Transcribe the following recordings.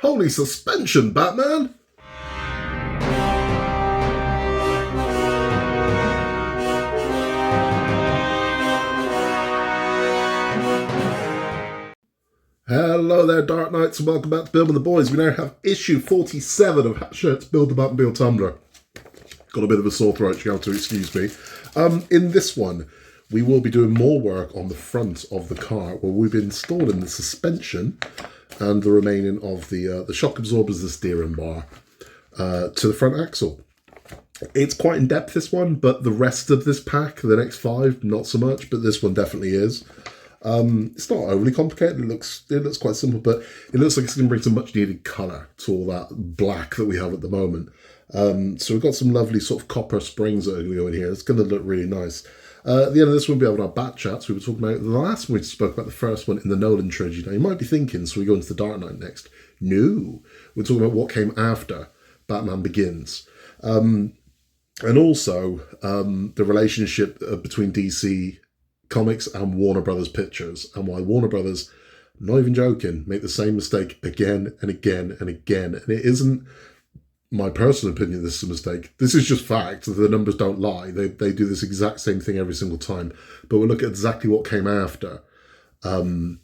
Holy suspension, Batman! Hello there, Dark Knights, and welcome back to Building the Boys. We now have issue 47 of Hachette's Batmobile Tumbler. Got a bit of a sore throat, you have to excuse me. In this one, we will be doing more work on the front of the car, where we've been installing the suspension and the remaining of the shock absorbers, the steering bar, to the front axle. It's quite in depth, this one, but the rest of this pack, the next 5, not so much, but this one definitely is. It's not overly complicated. It looks quite simple, but it looks like it's going to bring some much needed colour to all that black that we have at the moment. So we've got some lovely sort of copper springs that are going to go in here. It's going to look really nice. At the end of this one, we'll be able to have bat chats. We were talking about the last one. We spoke about the first one in the Nolan trilogy. Now you might be thinking, so we go into the Dark Knight next. No, we're talking about what came after Batman Begins, and also the relationship between DC Comics and Warner Brothers Pictures, and why Warner Brothers, I'm not even joking, make the same mistake again and again and again. And it isn't my personal opinion this is a mistake. This is just fact. The numbers don't lie. They do this exact same thing every single time. But we'll look at exactly what came after Batman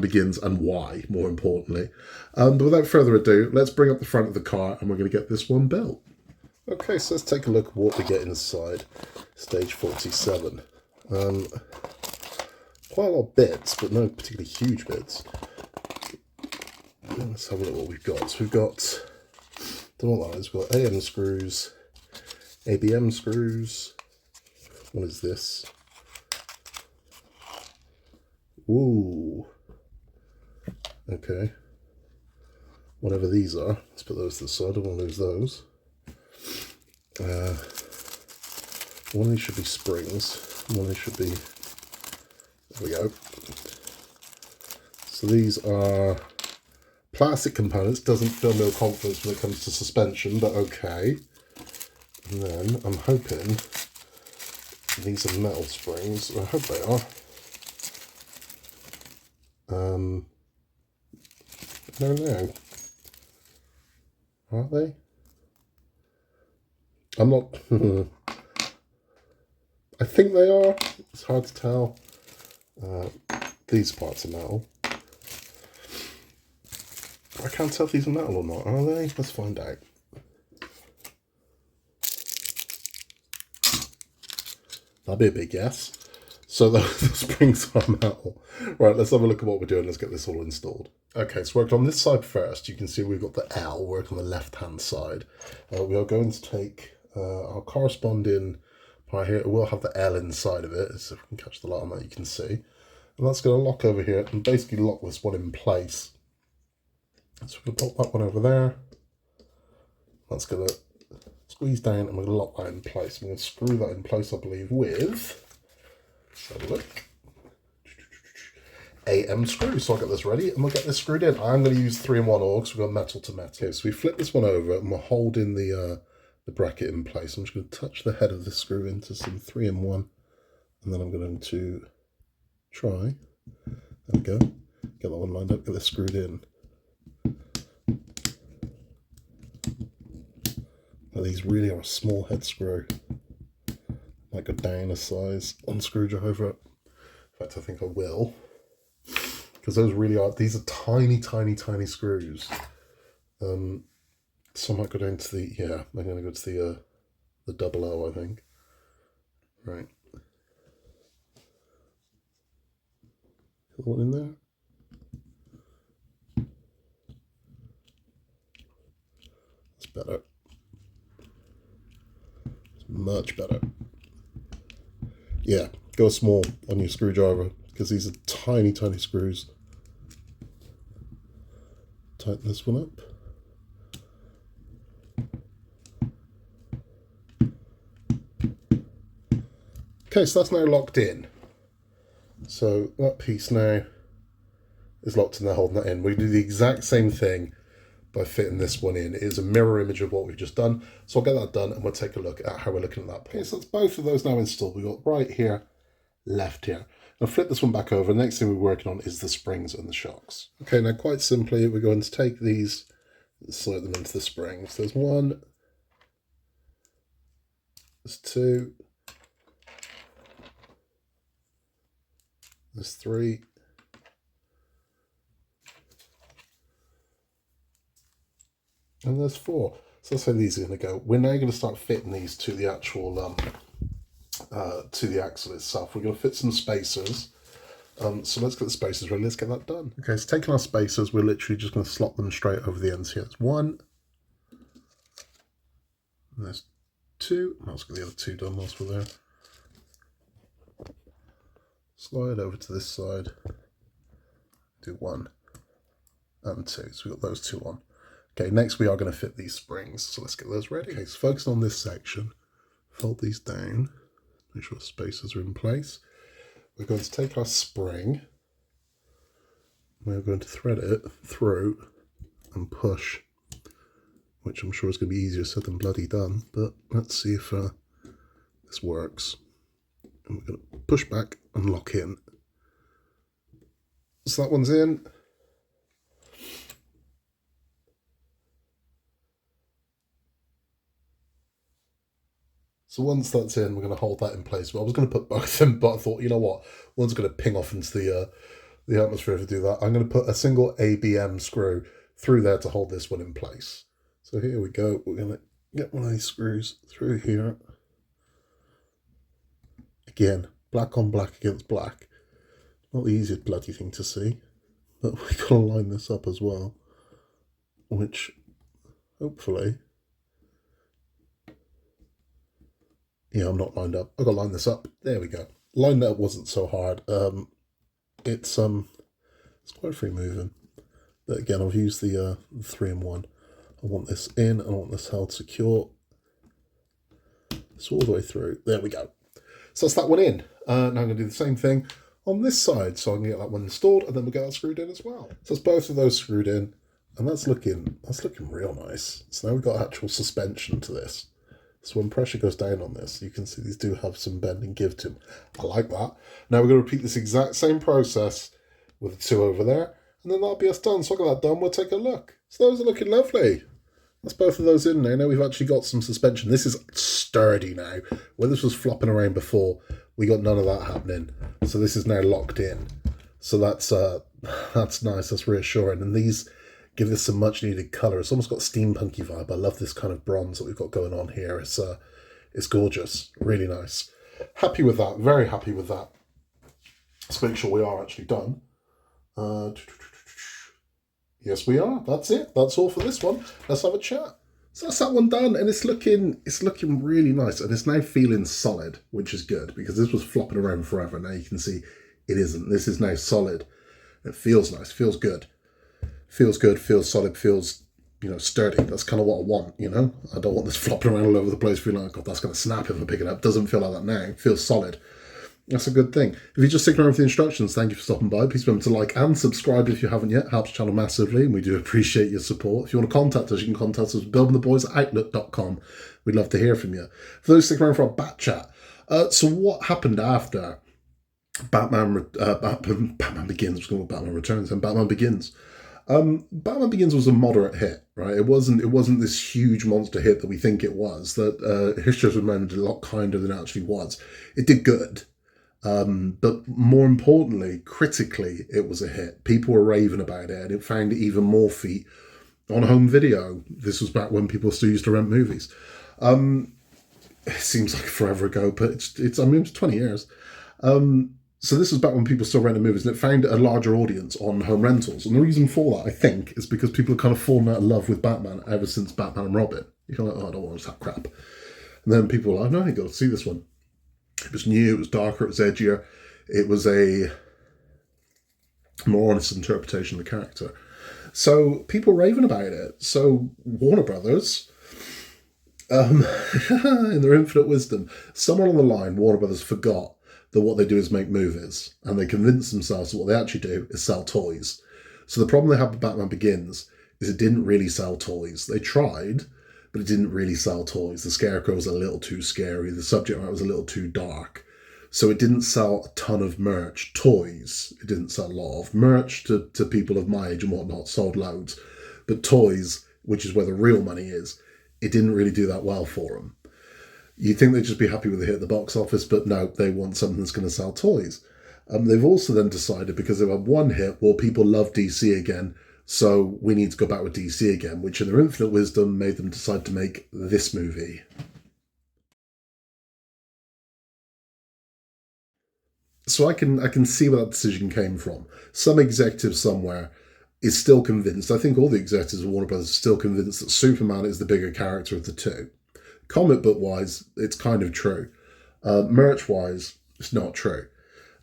Begins and why, more importantly. But without further ado, let's bring up the front of the car and we're going to get this one built. Okay, so let's take a look at what we get inside stage 47. Quite a lot of bits, but no particularly huge bits. Let's have a look at what we've got. So we've got, don't know what that is, we've got AM screws, ABM screws. What is this? Ooh. Okay. Whatever these are, let's put those to the side, I don't want to lose those. One of these should be springs, one of these should be, there we go. So these are plastic components, doesn't fill no confidence when it comes to suspension, but okay. And then I'm hoping these are metal springs, I hope they are. I don't know. Are they? I'm not... I think they are. It's hard to tell. These parts are metal. I can't tell if these are metal or not, are they? Let's find out. That'd be a big yes. So the springs are metal. Right, let's have a look at what we're doing. Let's get this all installed. Okay, so working on this side first. You can see we've got the L working on the left-hand side. We are going to take our corresponding part here. It will have the L inside of it, so if we can catch the light on that, you can see. And that's going to lock over here and basically lock this one in place. So we'll pop that one over there. That's going to squeeze down and we're going to lock that in place. I'm going to screw that in place, I believe, with, let's have a look, AM screws. So I'll get this ready and we'll get this screwed in. I'm going to use 3-in-1 augs, we've got metal to metal. Okay, so we flip this one over and we're holding the bracket in place. I'm just going to touch the head of the screw into some 3-in-1 and then I'm going to try, there we go, get that one lined up, get this screwed in. Now these really are a small head screw. Might go down a size on screwdriver. In fact, I think I will. Because those really are, these are tiny, tiny, tiny screws. So I might go down to the, yeah, I'm going to go to the double O, I think. Right. Put one in there. That's better. It's much better. Yeah, go small on your screwdriver because these are tiny, tiny screws. Tighten this one up. Okay, so that's now locked in. So that piece now is locked in there, holding that in. We do the exact same thing by fitting this one in. It is a mirror image of what we've just done. So I'll get that done and we'll take a look at how we're looking at that point. Okay, so that's both of those now installed. We've got right here, left here. I'll flip this one back over. The next thing we're working on is the springs and the shocks. Okay, now quite simply, we're going to take these and slide them into the springs. There's one, there's two, there's three, and there's four. So that's how these are going to go. We're now going to start fitting these to the actual, to the axle itself. We're going to fit some spacers. So let's get the spacers ready. Let's get that done. Okay, so taking our spacers, we're literally just going to slot them straight over the ends here. There's one. And there's two. Let's get the other two done whilst we're there. Slide over to this side. Do one and two. So we've got those two on. Okay, next we are going to fit these springs. So let's get those ready. Okay, so focus on this section. Fold these down. Make sure the spacers are in place. We're going to take our spring. We're going to thread it through and push, which I'm sure is going to be easier said than bloody done. But let's see if this works. And we're going to push back and lock in. So that one's in. So once that's in, we're going to hold that in place. Well, I was going to put both in, but I thought, you know what? One's going to ping off into the atmosphere to do that. I'm going to put a single ABM screw through there to hold this one in place. So here we go. We're going to get one of these screws through here. Again, black on black against black. Not the easiest bloody thing to see, but we've got to line this up as well, which hopefully... Yeah, I'm not lined up. I've got to line this up. There we go. Line that up wasn't so hard. It's quite free moving. But again, I've used the 3-in-1. I want this in. I want this held secure. So all the way through. There we go. So that's that one in. Now I'm going to do the same thing on this side, so I can get that one installed, and then we'll get that screwed in as well. So it's both of those screwed in, and that's looking real nice. So now we've got actual suspension to this. So when pressure goes down on this, you can see these do have some bend and give to them. I like that. Now we're going to repeat this exact same process with the two over there, and then that'll be us done. So I'll get that done, we'll take a look. So those are looking lovely. That's both of those in now. Now we've actually got some suspension. This is sturdy now. Where this was flopping around before, we got none of that happening. So this is now locked in. So that's nice, that's reassuring. And these give this some much needed colour. It's almost got steampunky vibe. I love this kind of bronze that we've got going on here. It's gorgeous, really nice. Happy with that, very happy with that. Let's make sure we are actually done. Yes, we are. That's it. That's all for this one. Let's have a chat. So that's that one done, and it's looking really nice, and it's now feeling solid, which is good because this was flopping around forever. Now you can see it isn't. This is now solid. It feels nice. Feels good. Feels good, feels solid, feels, sturdy. That's kind of what I want, I don't want this flopping around all over the place feeling like, God, that's going to snap if I pick it up. Doesn't feel like that now. It feels solid. That's a good thing. If you just stick around with the instructions, thank you for stopping by. Please remember to like and subscribe if you haven't yet. Helps the channel massively, and we do appreciate your support. If you want to contact us, you can contact us at buildingtheboys@outlook.com. We'd love to hear from you. For those sticking around for our bat chat, so what happened after Batman Begins? I was going to Batman Returns and Batman Begins. Batman Begins was a moderate hit, right? It wasn't this huge monster hit that we think it was, that history has remembered a lot kinder than it actually was. It did good, but more importantly, critically, it was a hit. People were raving about it, and it found even more feet on home video. This was back when people still used to rent movies. It seems like forever ago, but it's 20 years. So this was back when people still rented movies, and it found a larger audience on home rentals. And the reason for that, I think, is because people have kind of fallen out of love with Batman ever since Batman and Robin. You're kind of like, oh, I don't want to watch that crap. And then people were like, no, you've got to see this one. It was new, it was darker, it was edgier. It was a more honest interpretation of the character. So people were raving about it. So Warner Brothers, in their infinite wisdom, somewhere along the line, Warner Brothers forgot that what they do is make movies, and they convince themselves that what they actually do is sell toys. So the problem they have with Batman Begins is it didn't really sell toys. They tried, but it didn't really sell toys. The Scarecrow was a little too scary. The subject matter was a little too dark. So it didn't sell a ton of merch, toys. It didn't sell a lot of merch to people of my age and whatnot, sold loads. But toys, which is where the real money is, it didn't really do that well for them. You'd think they'd just be happy with a hit at the box office, but no, they want something that's going to sell toys. They've also then decided, because they've had one hit, well, people love DC again, so we need to go back with DC again, which in their infinite wisdom made them decide to make this movie. So I can see where that decision came from. Some executive somewhere is still convinced, I think all the executives of Warner Brothers are still convinced that Superman is the bigger character of the two. Comic book wise, it's kind of true. Merch wise, it's not true.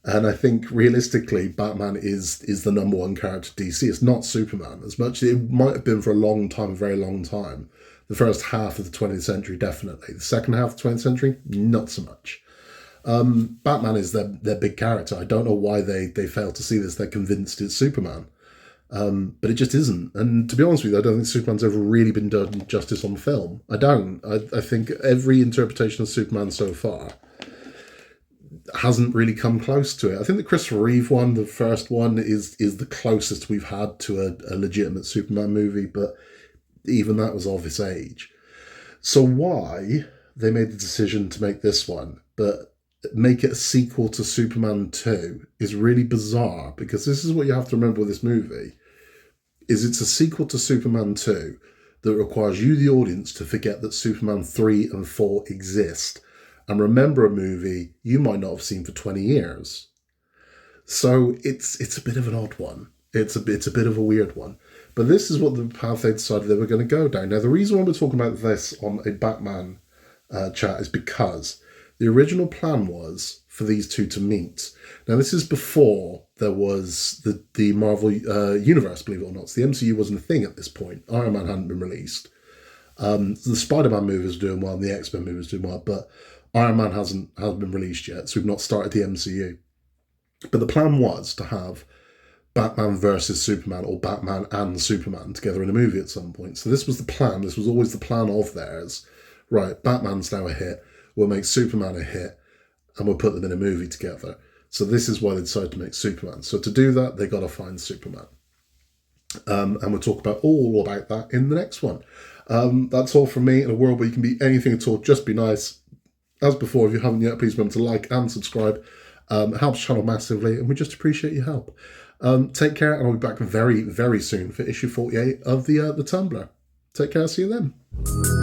And I think realistically, Batman is the number one character DC. It's not Superman. As much as it might have been for a long time, a very long time. The first half of the 20th century, definitely. The second half of the 20th century, not so much. Batman is their big character. I don't know why they fail to see this. They're convinced it's Superman. But it just isn't. And to be honest with you, I don't think Superman's ever really been done justice on film. I don't. I think every interpretation of Superman so far hasn't really come close to it. I think the Christopher Reeve one, the first one, is the closest we've had to a legitimate Superman movie, but even that was of its age. So why they made the decision to make this one, but make it a sequel to Superman 2 is really bizarre, because this is what you have to remember with this movie, is it's a sequel to Superman 2 that requires you, the audience, to forget that Superman 3 and 4 exist and remember a movie you might not have seen for 20 years. So it's a bit of an odd one. It's a bit of a weird one. But this is what the path they decided they were going to go down. Now, the reason why we're talking about this on a Batman chat is because the original plan was for these two to meet. Now, this is before there was the Marvel universe, believe it or not. So the MCU wasn't a thing at this point. Iron Man hadn't been released. The Spider-Man movie was doing well and the X-Men movie was doing well, but Iron Man hasn't been released yet, so we've not started the MCU. But the plan was to have Batman versus Superman, or Batman and Superman together in a movie at some point. So this was the plan. This was always the plan of theirs. Right, Batman's now a hit. We'll make Superman a hit, and we'll put them in a movie together. So this is why they decided to make Superman. So to do that, they got to find Superman. And we'll talk all about that in the next one. That's all from me. In a world where you can be anything at all, just be nice. As before, if you haven't yet, please remember to like and subscribe. It helps the channel massively, and we just appreciate your help. Take care, and I'll be back very, very soon for issue 48 of the Tumbler. Take care, see you then.